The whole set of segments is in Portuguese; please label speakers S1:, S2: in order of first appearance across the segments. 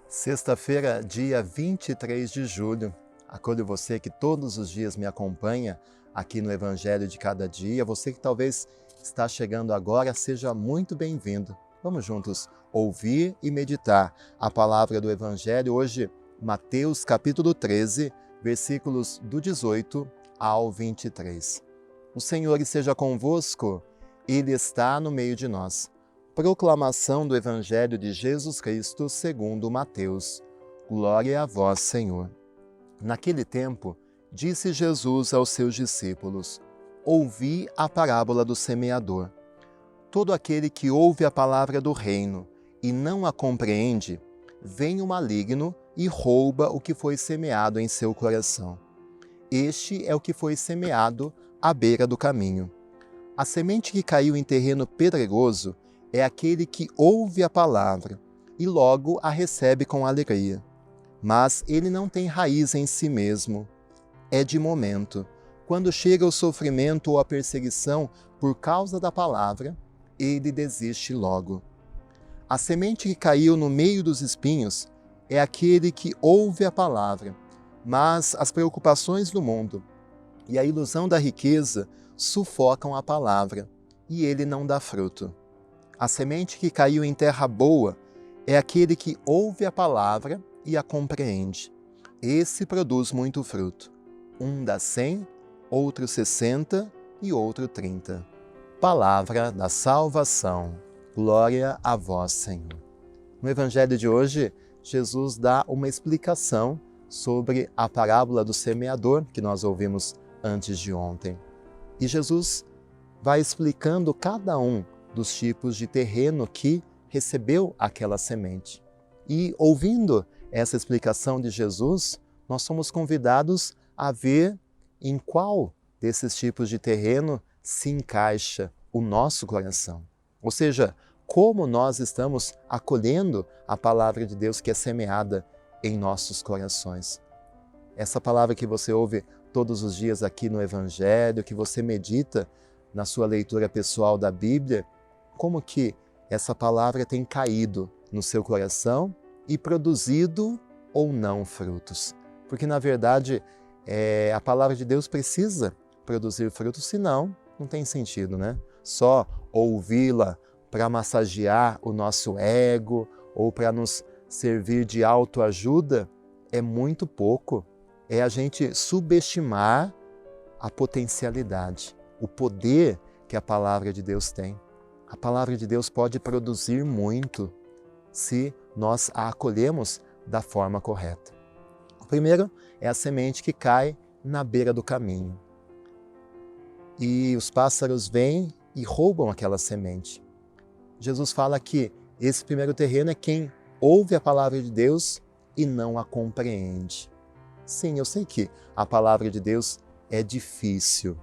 S1: Sexta-feira, dia 23 de julho. Acolho você que todos os dias me acompanha aqui no Evangelho de Cada Dia. Você que talvez está chegando agora, seja muito bem-vindo. Vamos juntos ouvir e meditar a palavra do Evangelho. Hoje, Mateus capítulo 13, versículos do 18 ao 23. O Senhor esteja convosco, Ele está no meio de nós. Proclamação do Evangelho de Jesus Cristo segundo Mateus. Glória a vós, Senhor. Naquele tempo, disse Jesus aos seus discípulos: Ouvi a parábola do semeador. Todo aquele que ouve a palavra do reino e não a compreende, vem o maligno e rouba o que foi semeado em seu coração. Este é o que foi semeado à beira do caminho. A semente que caiu em terreno pedregoso é aquele que ouve a palavra e logo a recebe com alegria. Mas ele não tem raiz em si mesmo. É de momento. Quando chega o sofrimento ou a perseguição por causa da palavra, ele desiste logo. A semente que caiu no meio dos espinhos é aquele que ouve a palavra, mas as preocupações do mundo e a ilusão da riqueza sufocam a palavra e ele não dá fruto. A semente que caiu em terra boa é aquele que ouve a palavra e a compreende. Esse produz muito fruto. Um dá 100, outro 60 e outro 30. Palavra da salvação. Glória a vós, Senhor. No Evangelho de hoje, Jesus dá uma explicação sobre a parábola do semeador que nós ouvimos antes de ontem. E Jesus vai explicando cada um dos tipos de terreno que recebeu aquela semente. E ouvindo essa explicação de Jesus, nós somos convidados a ver em qual desses tipos de terreno se encaixa o nosso coração. Ou seja, como nós estamos acolhendo a palavra de Deus que é semeada em nossos corações. Essa palavra que você ouve todos os dias aqui no Evangelho, que você medita na sua leitura pessoal da Bíblia, como que essa palavra tem caído no seu coração e produzido ou não frutos. Porque, na verdade, a palavra de Deus precisa produzir frutos, senão não tem sentido, né? Só ouvi-la para massagear o nosso ego ou para nos servir de autoajuda é muito pouco. É a gente subestimar a potencialidade, o poder que a palavra de Deus tem. A palavra de Deus pode produzir muito se nós a acolhemos da forma correta. O primeiro é a semente que cai na beira do caminho. E os pássaros vêm e roubam aquela semente. Jesus fala que esse primeiro terreno é quem ouve a palavra de Deus e não a compreende. Sim, eu sei que a palavra de Deus é difícil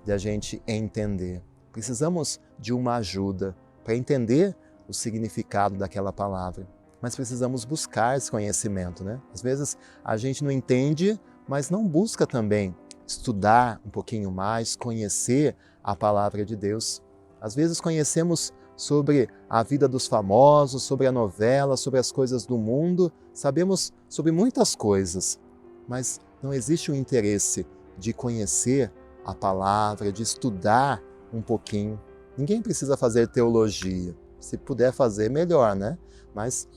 S1: de a gente entender. Precisamos de uma ajuda para entender o significado daquela palavra. Mas precisamos buscar esse conhecimento, né? Às vezes a gente não entende, mas não busca também estudar um pouquinho mais, conhecer a palavra de Deus. Às vezes conhecemos sobre a vida dos famosos, sobre a novela, sobre as coisas do mundo, sabemos sobre muitas coisas, mas não existe o interesse de conhecer a palavra, de estudar um pouquinho. Ninguém precisa fazer teologia. Se puder fazer, melhor, né? Mas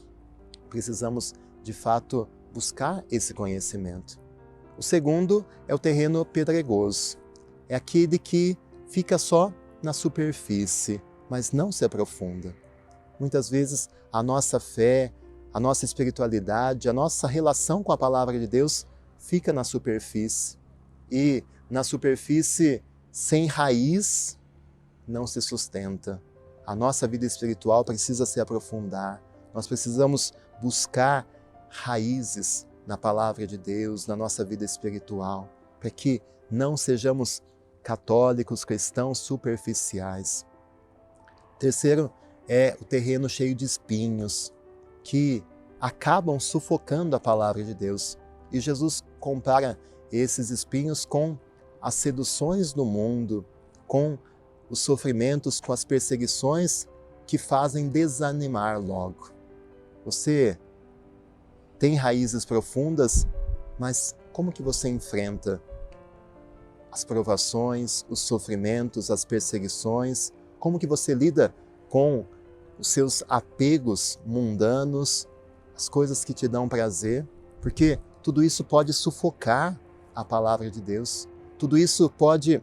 S1: precisamos, de fato, buscar esse conhecimento. O segundo é o terreno pedregoso. É aquele que fica só na superfície, mas não se aprofunda. Muitas vezes a nossa fé, a nossa espiritualidade, a nossa relação com a palavra de Deus fica na superfície. E na superfície, sem raiz, não se sustenta. A nossa vida espiritual precisa se aprofundar. Nós precisamos buscar raízes na palavra de Deus, na nossa vida espiritual, para que não sejamos católicos, cristãos superficiais. Terceiro é o terreno cheio de espinhos, que acabam sufocando a palavra de Deus. E Jesus compara esses espinhos com as seduções do mundo, com os sofrimentos, com as perseguições que fazem desanimar logo. Você tem raízes profundas, mas como que você enfrenta as provações, os sofrimentos, as perseguições? Como que você lida com os seus apegos mundanos, as coisas que te dão prazer? Porque tudo isso pode sufocar a palavra de Deus. Tudo isso pode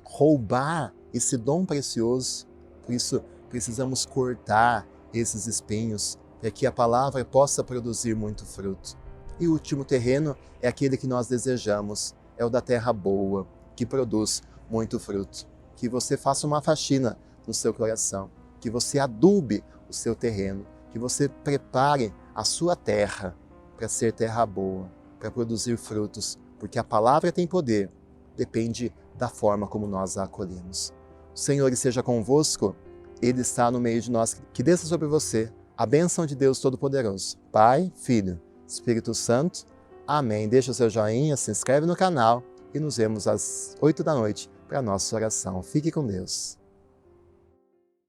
S1: roubar esse dom precioso. Por isso, precisamos cortar esses espinhos para que a palavra possa produzir muito fruto. E o último terreno é aquele que nós desejamos, é o da terra boa, que produz muito fruto. Que você faça uma faxina no seu coração, que você adube o seu terreno, que você prepare a sua terra para ser terra boa, para produzir frutos, porque a palavra tem poder, depende da forma como nós a acolhemos. O Senhor esteja convosco, Ele está no meio de nós. Que desça sobre você a bênção de Deus Todo-Poderoso, Pai, Filho, Espírito Santo. Amém. Deixa o seu joinha, se inscreve no canal e nos vemos às 8 da noite para a nossa oração. Fique com Deus.